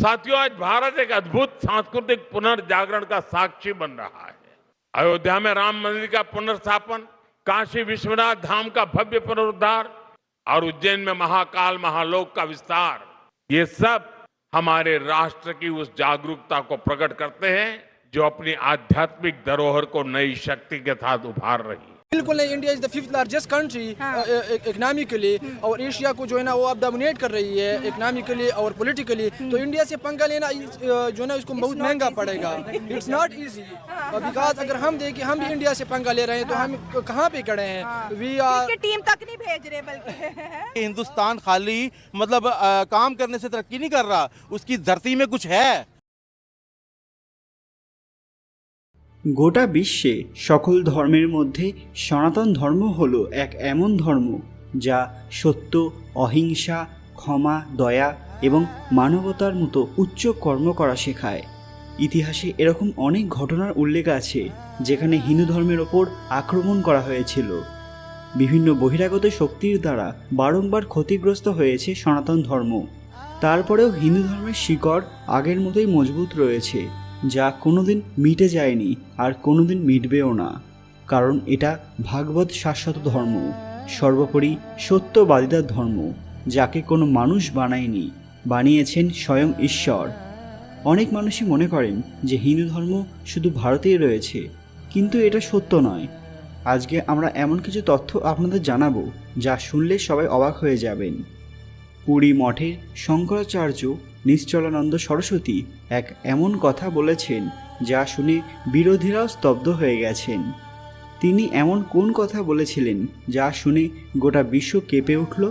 साथियों, आज भारत एक अद्भुत सांस्कृतिक पुनर्जागरण का साक्षी बन रहा है। अयोध्या में राम मंदिर का पुनर्स्थापन, काशी विश्वनाथ धाम का भव्य पुनरुद्धार और उज्जैन में महाकाल महालोक का विस्तार, ये सब हमारे राष्ट्र की उस जागरूकता को प्रकट करते हैं जो अपनी आध्यात्मिक धरोहर को नई शक्ति के साथ उभार रही है। बिल्कुल नहीं, India is the 5th largest country economically और एशिया को जो है ना वो अब डोमिनेट कर रही है इकोनॉमिकली और पॉलिटिकली। तो इंडिया से पंगा लेना जो है ना उसको बहुत महंगा पड़ेगा। इट्स नॉट इजी बिकॉज अगर हम देखें हम भी इंडिया से पंगा ले रहे हैं तो हम कहाँ पे खड़े हैं। वी आर टीम तक नहीं भेज रहे बल्कि हिंदुस्तान खाली मतलब काम करने से तरक्की नहीं कर रहा, उसकी धरती में कुछ है। গোটা বিশ্বে সকল ধর্মের মধ্যে সনাতন ধর্ম হলো এক এমন ধর্ম যা সত্য, অহিংসা, ক্ষমা, দয়া এবং মানবতার মতো উচ্চ কর্ম করা শেখায়। ইতিহাসে এরকম অনেক ঘটনার উল্লেখ আছে যেখানে হিন্দু ধর্মের ওপর আক্রমণ করা হয়েছিল। বিভিন্ন বহিরাগত শক্তির দ্বারা বারংবার ক্ষতিগ্রস্ত হয়েছে সনাতন ধর্ম। তারপরেও হিন্দু ধর্মের শিকড় আগের মতোই মজবুত রয়েছে, যা কোনোদিন মিটে যায়নি আর কোনোদিন মিটবেও না, কারণ এটা ভাগবত শাশ্বত ধর্ম, সর্বোপরি সত্যবাদিতার ধর্ম, যাকে কোনো মানুষ বানায়নি, বানিয়েছেন স্বয়ং ঈশ্বর। অনেক মানুষই মনে করেন যে হিন্দু ধর্ম শুধু ভারতেই রয়েছে, কিন্তু এটা সত্য নয়। আজকে আমরা এমন কিছু তথ্য আপনাদের জানাবো যা শুনলে সবাই অবাক হয়ে যাবেন। পুরী মঠের শঙ্করাচার্য নিশ্চলানন্দ সরস্বতী এক এমন কথা বলেছেন যা শুনে বিরোধীরাও স্তব্ধ হয়ে গেছেন। তিনি এমন কোন কথা বলেছিলেন যা শুনে গোটা বিশ্ব কেঁপে উঠল?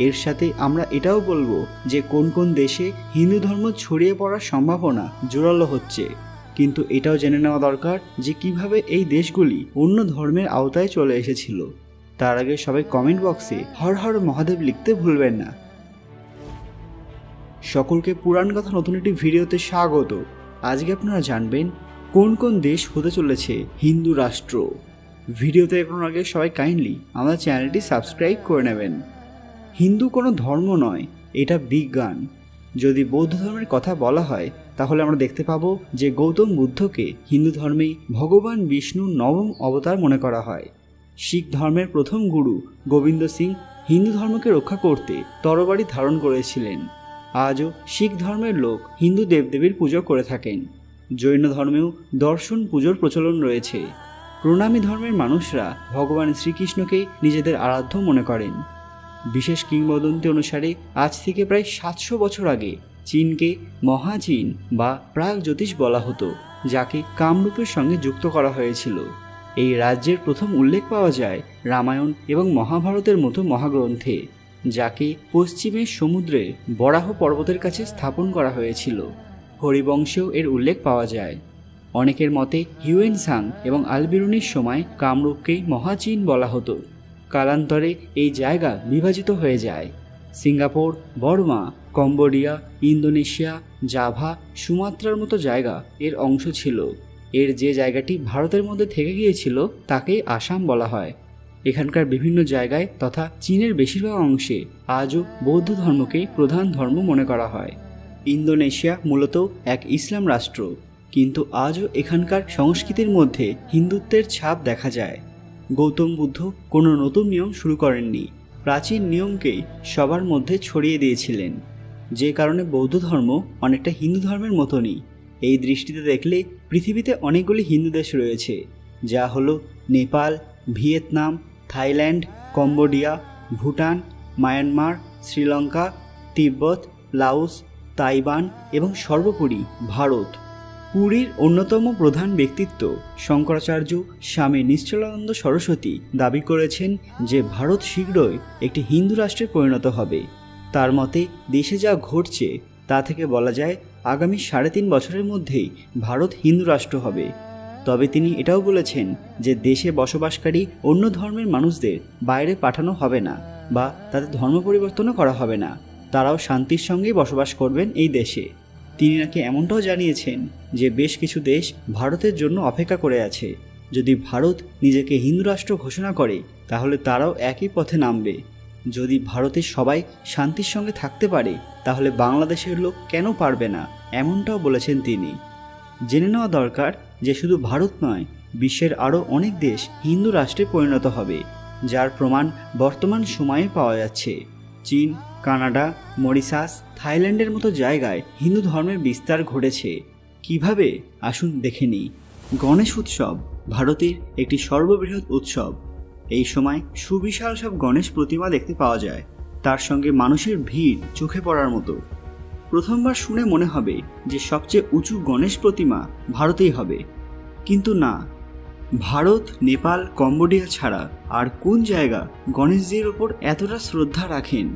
এর সাথে আমরা এটাও বলবো যে কোন কোন দেশে হিন্দু ধর্ম ছড়িয়ে পড়ার সম্ভাবনা জোরালো হচ্ছে। কিন্তু এটাও জেনে নেওয়া দরকার যে কিভাবে এই দেশগুলি অন্য ধর্মের আওতায় চলে এসেছিল। তার আগে সবাই কমেন্ট বক্সে হর হর মহাদেব লিখতে ভুলবেন না। সকলকে পুরাণ কথা নতুন একটি ভিডিওতে স্বাগত। আজকে আপনারা জানবেন কোন কোন দেশ হতে চলেছে হিন্দু রাষ্ট্র। ভিডিওতে এগোনোর আগে সবাই কাইন্ডলি আমাদের চ্যানেলটি সাবস্ক্রাইব করে নেবেন। হিন্দু কোনো ধর্ম নয়, এটা বিজ্ঞান। যদি বৌদ্ধ ধর্মের কথা বলা হয় তাহলে আমরা দেখতে পাবো যে গৌতম বুদ্ধকে হিন্দু ধর্মে ভগবান বিষ্ণুর নবম অবতার মনে করা হয়। শিখ ধর্মের প্রথম গুরু গোবিন্দ সিং হিন্দু ধর্মকে রক্ষা করতে তরবারি ধারণ করেছিলেন। আজও শিখ ধর্মের লোক হিন্দু দেবদেবীর পুজো করে থাকেন। জৈন ধর্মেও দর্শন পুজোর প্রচলন রয়েছে। প্রণামী ধর্মের মানুষরা ভগবান শ্রীকৃষ্ণকে নিজেদের আরাধ্য মনে করেন। বিশেষ কিংবদন্তি অনুসারে আজ থেকে প্রায় 700 বছর আগে চীনকে মহাচীন বা প্রাগ জ্যোতিষ বলা হতো, যাকে কামরূপের সঙ্গে যুক্ত করা হয়েছিল। এই রাজ্যের প্রথম উল্লেখ পাওয়া যায় রামায়ণ এবং মহাভারতের মতো মহাগ্রন্থে, যাকে পশ্চিমের সমুদ্রে বরাহ পর্বতের কাছে স্থাপন করা হয়েছিল। হরিবংশেও এর উল্লেখ পাওয়া যায়। অনেকের মতে হিউয়েনসাং এবং আলবিরুনির সময় কামরূপকেই মহাচীন বলা হতো। কালান্তরে এই জায়গা বিভাজিত হয়ে যায়। Singapore, Burma, Cambodia, Indonesia, Java, সুমাত্রার মতো জায়গা এর অংশ ছিল। এর যে জায়গাটি ভারতের মধ্যে থেকে গিয়েছিল তাকে আসাম বলা হয়। এখানকার বিভিন্ন জায়গায় তথা চীনের বেশিরভাগ অংশে আজও বৌদ্ধ ধর্মকেই প্রধান ধর্ম মনে করা হয়। ইন্দোনেশিয়া মূলত এক ইসলাম রাষ্ট্র, কিন্তু আজও এখানকার সংস্কৃতির মধ্যে হিন্দুত্বের ছাপ দেখা যায়। গৌতম বুদ্ধ কোনো নতুন নিয়ম শুরু করেননি, প্রাচীন নিয়মকেই সবার মধ্যে ছড়িয়ে দিয়েছিলেন, যে কারণে বৌদ্ধ ধর্ম অনেকটা হিন্দু ধর্মের মতনই। এই দৃষ্টিতে দেখলে পৃথিবীতে অনেকগুলি হিন্দু দেশ রয়েছে, যা হলো Nepal, Vietnam, Thailand, Cambodia, Bhutan, Myanmar, Sri Lanka, তিব্বত, লাওস, তাইওয়ান এবং সর্বোপরি ভারত। পুরীর অন্যতম প্রধান ব্যক্তিত্ব শঙ্করাচার্য স্বামী নিশ্চলানন্দ সরস্বতী দাবি করেছেন যে ভারত শীঘ্রই একটি হিন্দু রাষ্ট্রে পরিণত হবে। তার মতে দেশে যা ঘটছে তা থেকে বলা যায় আগামী 3.5 বছরের মধ্যেই ভারত হিন্দু রাষ্ট্র হবে। তবে তিনি এটাও বলেছেন যে দেশে বসবাসকারী অন্য ধর্মের মানুষদের বাইরে পাঠানো হবে না বা তাদের ধর্ম পরিবর্তনও করা হবে না, তারাও শান্তির সঙ্গেই বসবাস করবেন এই দেশে। তিনি নাকি এমনটাও জানিয়েছেন যে বেশ কিছু দেশ ভারতের জন্য অপেক্ষা করে আছে। যদি ভারত নিজেকে হিন্দু রাষ্ট্র ঘোষণা করে তাহলে তারাও একই পথে নামবে। যদি ভারতের সবাই শান্তির সঙ্গে থাকতে পারে তাহলে বাংলাদেশের লোক কেন পারবে না, এমনটাও বলেছেন তিনি। জেনে নেওয়া দরকার যে শুধু ভারত নয়, বিশ্বের আরও অনেক দেশ হিন্দু রাষ্ট্রে পরিণত হবে, যার প্রমাণ বর্তমান সময়ে পাওয়া যাচ্ছে। চীন, কানাডা, মরিশাস, থাইল্যান্ডের মতো জায়গায় হিন্দু ধর্মের বিস্তার ঘটেছে। কিভাবে? আসুন দেখে নিই। গণেশ উৎসব ভারতের একটি সর্ববৃহৎ উৎসব। এই সময় সুবিশাল সব গণেশ প্রতিমা দেখতে পাওয়া যায়, তার সঙ্গে মানুষের ভিড় চোখে পড়ার মতো। প্রথমবার শুনে মনে হবে যে সবচেয়ে উঁচু গণেশ প্রতিমা ভারতেই হবে, কিন্তু না। ভারত, নেপাল, কম্বোডিয়া ছাড়া আর কোন জায়গা গণেশজির ওপর এতটা শ্রদ্ধা রাখেন?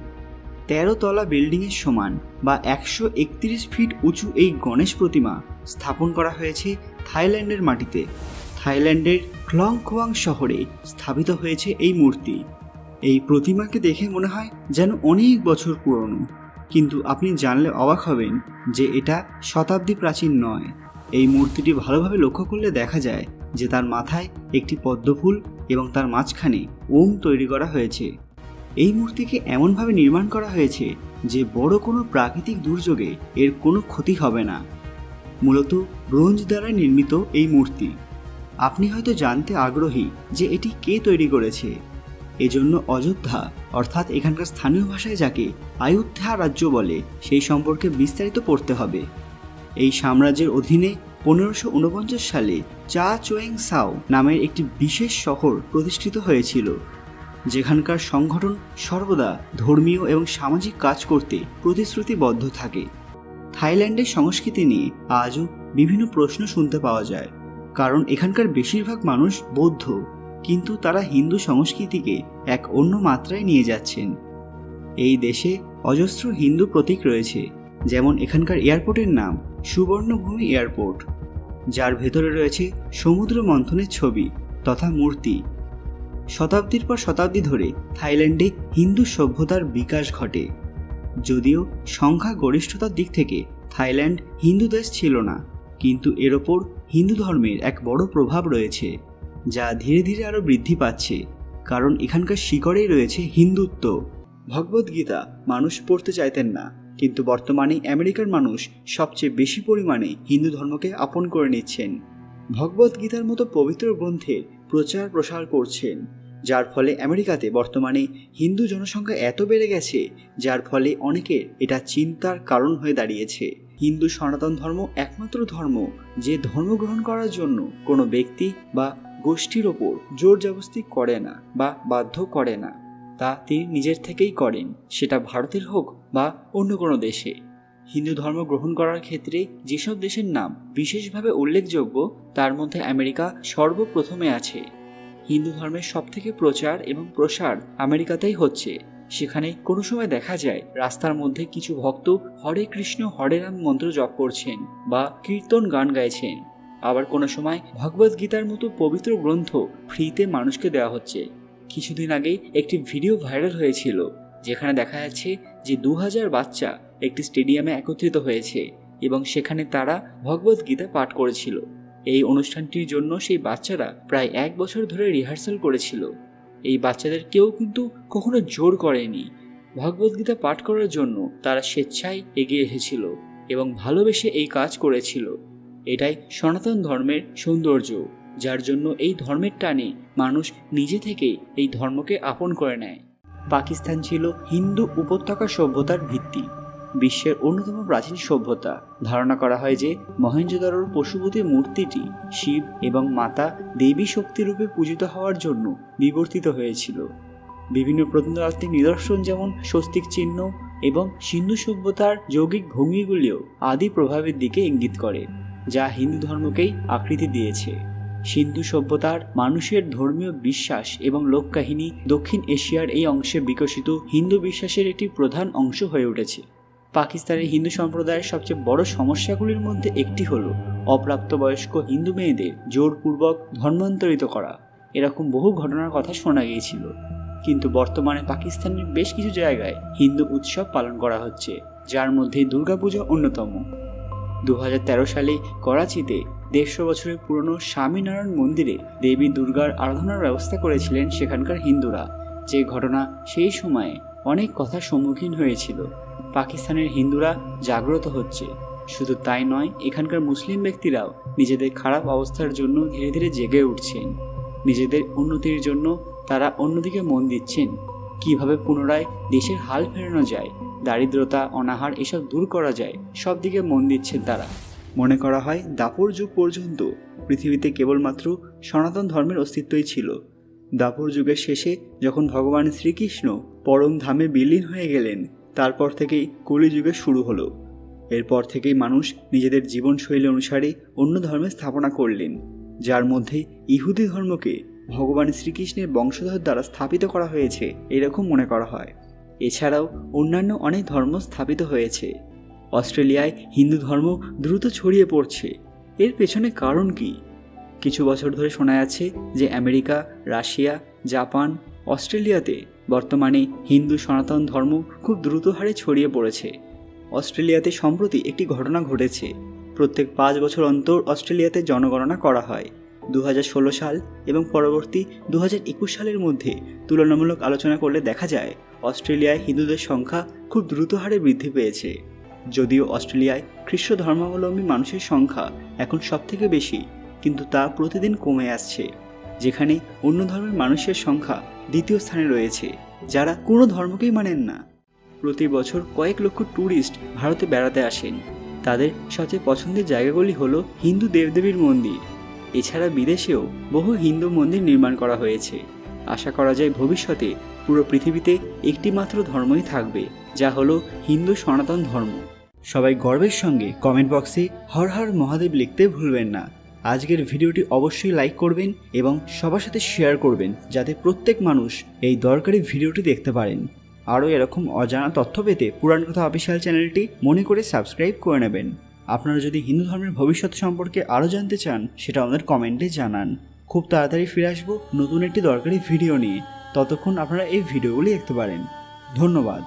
13 তলা বিল্ডিংয়ের সমান বা 131 ফিট উঁচু এই গণেশ প্রতিমা স্থাপন করা হয়েছে থাইল্যান্ডের মাটিতে। থাইল্যান্ডের ক্লং খোয়াং শহরে স্থাপিত হয়েছে এই মূর্তি। এই প্রতিমাকে দেখে মনে হয় যেন অনেক বছর পুরনো, কিন্তু আপনি জানলে অবাক হবেন যে এটা শতাব্দী প্রাচীন নয়। এই মূর্তিটি ভালোভাবে লক্ষ্য করলে দেখা যায় যে তার মাথায় একটি পদ্মফুল এবং তার মাঝখানে ওম তৈরি করা হয়েছে। এই মূর্তিকে এমনভাবে নির্মাণ করা হয়েছে যে বড় কোনো প্রাকৃতিক দুর্যোগে এর কোনো ক্ষতি হবে না। মূলত ব্রোঞ্জ দ্বারা নির্মিত এই মূর্তি। আপনি হয়তো জানতে আগ্রহী যে এটি কে তৈরি করেছে। এজন্য অযোধ্যা, অর্থাৎ এখানকার স্থানীয় ভাষায় যাকে আয়োধ্যা রাজ্য বলে, সেই সম্পর্কে বিস্তারিত পড়তে হবে। এই সাম্রাজ্যের অধীনে 1549 সালে চা চোয়েং সাও নামের একটি বিশেষ শহর প্রতিষ্ঠিত হয়েছিল, যেখানকার সংগঠন সর্বদা ধর্মীয় এবং সামাজিক কাজ করতে প্রতিশ্রুতিবদ্ধ থাকে। থাইল্যান্ডের সংস্কৃতি নিয়ে আজও বিভিন্ন প্রশ্ন শুনতে পাওয়া যায়, কারণ এখানকার বেশিরভাগ মানুষ বৌদ্ধ, কিন্তু তারা হিন্দু সংস্কৃতিকে এক অন্য মাত্রায় নিয়ে যাচ্ছেন। এই দেশে অজস্র হিন্দু প্রতীক রয়েছে, যেমন এখানকার এয়ারপোর্টের নাম সুবর্ণভূমি এয়ারপোর্ট, যার ভেতরে রয়েছে সমুদ্র মন্থনের ছবি তথা মূর্তি। শতাব্দীর পর শতাব্দী ধরে থাইল্যান্ডে হিন্দু সভ্যতার বিকাশ ঘটে। যদিও সংখ্যা গরিষ্ঠতার দিক থেকে থাইল্যান্ড হিন্দু দেশ ছিল না, কিন্তু এর ওপর হিন্দু ধর্মের এক বড় প্রভাব রয়েছে, যা ধীরে ধীরে আরও বৃদ্ধি পাচ্ছে, কারণ এখানকার শিকড়েই রয়েছে হিন্দুত্ব। ভগবদ্গীতা মানুষ পড়তে চাইতেন না, কিন্তু বর্তমানে আমেরিকার মানুষ সবচেয়ে বেশি পরিমাণে হিন্দু ধর্মকে আপন করে নিচ্ছেন। ভগবদ্গীতার মতো পবিত্র গ্রন্থের প্রচার প্রসার করছেন, যার ফলে আমেরিকাতে বর্তমানে হিন্দু জনসংখ্যা এত বেড়ে গেছে, যার ফলে অনেকের এটা চিন্তার কারণ হয়ে দাঁড়িয়েছে। হিন্দু সনাতন ধর্ম একমাত্র ধর্ম যে ধর্ম গ্রহণ করার জন্য কোনো ব্যক্তি বা গোষ্ঠীর ওপর জোর জবরদস্তি করে না বা বাধ্য করে না, তা তিনি নিজের থেকেই করেন, সেটা ভারতের হোক বা অন্য কোনো দেশে। হিন্দু ধর্ম গ্রহণ করার ক্ষেত্রে যেসব দেশের নাম বিশেষভাবে উল্লেখযোগ্য, তার মধ্যে আমেরিকা সর্বপ্রথমে আছে। হিন্দু ধর্মের সবথেকে প্রচার এবং প্রসার আমেরিকাতেই হচ্ছে। সেখানে কোনো সময় দেখা যায় রাস্তার মধ্যে কিছু ভক্ত হরে কৃষ্ণ হরে রাম মন্ত্র জপ করছেন বা কীর্তন গান গাইছেন। আবার কোনো সময় ভগবদ্গীতার মতো পবিত্র গ্রন্থ ফ্রিতে মানুষকে দেওয়া হচ্ছে। কিছুদিন আগেই একটি ভিডিও ভাইরাল হয়েছিল, যেখানে দেখা যাচ্ছে যে 2000 বাচ্চা একটি স্টেডিয়ামে একত্রিত হয়েছে এবং সেখানে তারা ভগবদ্গীতা পাঠ করেছিল। এই অনুষ্ঠানটির জন্য সেই বাচ্চারা প্রায় 1 বছর ধরে রিহার্সাল করেছিল। এই বাচ্চাদের কেউ কিন্তু কখনো জোর করেনি। ভগবদ্গীতা পাঠ করার জন্য তারা স্বেচ্ছায় এগিয়ে এসেছিল এবং ভালোবেসে এই কাজ করেছিল। এটাই সনাতন ধর্মের সৌন্দর্য, যার জন্য এই ধর্মের টানে মানুষ নিজে থেকেই এই ধর্মকে আপন করে নেয়। পাকিস্তান ছিল হিন্দু উপত্যকা সভ্যতার ভিত্তি, বিশ্বের অন্যতম প্রাচীন সভ্যতা। ধারণা করা হয় যে মহেঞ্জোদারোর পশুপতি মূর্তিটি শিব এবং মাতা দেবী শক্তিরূপে পূজিত হওয়ার জন্য বিবর্তিত হয়েছিল। বিভিন্ন প্রত্নতাত্ত্বিক নিদর্শন যেমন স্বস্তিক চিহ্ন এবং সিন্ধু সভ্যতার যৌগিক ভঙ্গিগুলিও আদি প্রভাবের দিকে ইঙ্গিত করে, যা হিন্দু ধর্মকেই আকৃতি দিয়েছে। সিন্ধু সভ্যতার মানুষের ধর্মীয় বিশ্বাস এবং লোককাহিনী দক্ষিণ এশিয়ার এই অংশে বিকশিত হিন্দু বিশ্বাসের একটি প্রধান অংশ হয়ে উঠেছে। পাকিস্তানের হিন্দু সম্প্রদায়ের সবচেয়ে বড় সমস্যাগুলির মধ্যে একটি হলো অপ্রাপ্তবয়স্ক হিন্দু মেয়েদের জোরপূর্বক ধর্মান্তরিত করা। এরকম বহু ঘটনার কথা শোনা গিয়েছিল, কিন্তু বর্তমানে পাকিস্তানের বেশ কিছু জায়গায় হিন্দু উৎসব পালন করা হচ্ছে, যার মধ্যে দুর্গাপূজা অন্যতম। 2013 সালে করাচিতে 150 বছরের পুরনো স্বামীনারায়ণ মন্দিরে দেবী দুর্গার আরাধনার ব্যবস্থা করেছিলেন সেখানকার হিন্দুরা। যে ঘটনা সেই সময়ে অনেক কথার সম্মুখীন হয়েছিল। পাকিস্তানের হিন্দুরা জাগ্রত হচ্ছে, শুধু তাই নয়, এখানকার মুসলিম ব্যক্তিরাও নিজেদের খারাপ অবস্থার জন্য ধীরে ধীরে জেগে উঠছেন। নিজেদের উন্নতির জন্য তারা অন্যদিকে মন দিচ্ছেন। কিভাবে পুনরায় দেশের হাল ফেরানো যায়, দারিদ্রতা, অনাহার এসব দূর করা যায়, সব দিকে মন দিচ্ছেন তারা। মনে করা হয় দাপর যুগ পর্যন্ত পৃথিবীতে কেবলমাত্র সনাতন ধর্মের অস্তিত্বই ছিল। দাপর যুগের শেষে যখন ভগবান শ্রীকৃষ্ণ পরম ধামে বিলীন হয়ে গেলেন, তারপর থেকেই কলিযুগের শুরু হলো। এরপর থেকেই মানুষ নিজেদের জীবনশৈলী অনুসারে অন্য ধর্মের স্থাপনা করলেন, যার মধ্যে ইহুদি ধর্মকে ভগবান শ্রীকৃষ্ণের বংশধর দ্বারা স্থাপিত করা হয়েছে এরকম মনে করা হয়। এছাড়াও অন্যান্য অনেক ধর্ম স্থাপিত হয়েছে। অস্ট্রেলিয়ায় হিন্দু ধর্ম দ্রুত ছড়িয়ে পড়ছে। এর পেছনে কারণ কি? কিছু বছর ধরে শোনা যাচ্ছে যে আমেরিকা, রাশিয়া, জাপান, অস্ট্রেলিয়াতে বর্তমানে হিন্দু সনাতন ধর্ম খুব দ্রুত হারে ছড়িয়ে পড়েছে। অস্ট্রেলিয়াতে সম্প্রতি একটি ঘটনা ঘটেছে। প্রত্যেক 5 বছর অন্তর অস্ট্রেলিয়াতে জনগণনা করা হয়। 2016 সাল এবং পরবর্তী 2021 সালের মধ্যে তুলনামূলক আলোচনা করলে দেখা যায় অস্ট্রেলিয়ায় হিন্দুদের সংখ্যা খুব দ্রুত হারে বৃদ্ধি পেয়েছে। যদিও অস্ট্রেলিয়ায় খ্রিস্ট ধর্মাবলম্বী মানুষের সংখ্যা এখন সবথেকে বেশি, কিন্তু তা প্রতিদিন কমে আসছে। যেখানে অন্য ধর্মের মানুষের সংখ্যা দ্বিতীয় স্থানে রয়েছে, যারা কোনো ধর্মকেই মানেন না। প্রতি বছর কয়েক লক্ষ ট্যুরিস্ট ভারতে বেড়াতে আসেন। তাদের সবচেয়ে পছন্দের জায়গাগুলি হলো হিন্দু দেবদেবীর মন্দির। এছাড়া বিদেশেও বহু হিন্দু মন্দির নির্মাণ করা হয়েছে। আশা করা যায় ভবিষ্যতে পুরো পৃথিবীতে একটি মাত্র ধর্মই থাকবে, যা হলো হিন্দু সনাতন ধর্ম। সবাই গর্বের সঙ্গে কমেন্ট বক্সে হর হর মহাদেব লিখতে ভুলবেন না। আজকের ভিডিওটি অবশ্যই লাইক করবেন এবং সবার সাথে শেয়ার করবেন, যাতে প্রত্যেক মানুষ এই দরকারি ভিডিওটি দেখতে পারেন। আরও এরকম অজানা তথ্য পেতে পুরাণ কথা অফিসিয়াল চ্যানেলটি মনে করে সাবস্ক্রাইব করে নেবেন। আপনারা যদি হিন্দু ধর্মের ভবিষ্যৎ সম্পর্কে আরও জানতে চান, সেটা আমাদের কমেন্টে জানান। খুব তাড়াতাড়ি ফিরে আসবো নতুন একটি দরকারি ভিডিও নিয়ে। ততক্ষণ আপনারা এই ভিডিওগুলি দেখতে পারেন। ধন্যবাদ।